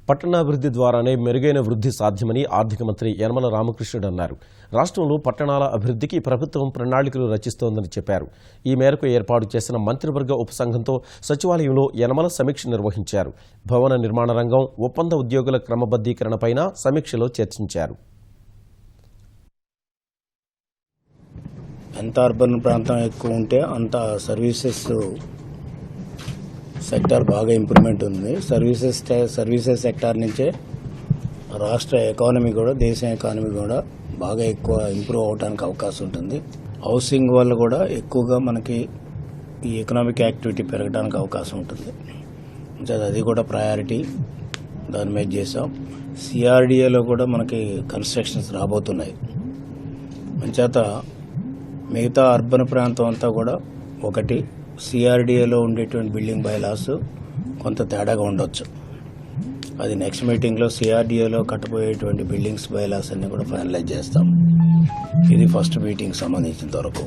పట్టణాభివృద్ధి ద్వారానే మెరుగైన వృద్ధి సాధ్యమని ఆర్థిక మంత్రి యనమల రామకృష్ణుడు అన్నారు. రాష్ట్రంలో పట్టణాల అభివృద్ధికి ప్రభుత్వం ప్రణాళికలు రచిస్తోందని చెప్పారు. ఈ మేరకు ఏర్పాటు చేసిన మంత్రివర్గ ఉపసంఘంతో సచివాలయంలో యనమల సమీక్ష నిర్వహించారు. భవన నిర్మాణ రంగం, ఒప్పంద ఉద్యోగుల క్రమబద్ధీకరణపైన సమీక్షలో చర్చించారు. ఎంత అర్బన్ ప్రాంతం ఎక్కువ ఉంటే అంత సర్వీసెస్ సెక్టార్ బాగా ఇంప్రూవ్మెంట్ ఉంది. సర్వీసెస్ సెక్టార్ నుంచే రాష్ట్ర ఎకానమీ కూడా, దేశం ఎకానమీ కూడా బాగా ఎక్కువ ఇంప్రూవ్ అవడానికి అవకాశం ఉంటుంది. హౌసింగ్ వల్ల కూడా ఎక్కువగా మనకి ఈ ఎకనామిక్ యాక్టివిటీ పెరగడానికి అవకాశం ఉంటుంది. అది కూడా ప్రయారిటీ దాని మీద చేసాం. సిఆర్డిఏలో కూడా మనకి కన్స్ట్రక్షన్స్ రాబోతున్నాయి. అంచేత మిగతా అర్బన్ ప్రాంతం అంతా కూడా ఒకటి సిఆర్డిఏలో ఉండేటువంటి బిల్డింగ్ బైలాస్ కొంత తేడాగా ఉండొచ్చు. అది నెక్స్ట్ మీటింగ్లో సిఆర్డిఏలో కట్టబోయేటువంటి బిల్డింగ్స్ బైలాస్ అన్ని కూడా ఫైనలైజ్ చేస్తాం. ఇది ఫస్ట్ మీటింగ్ సంబంధించినంత వరకు.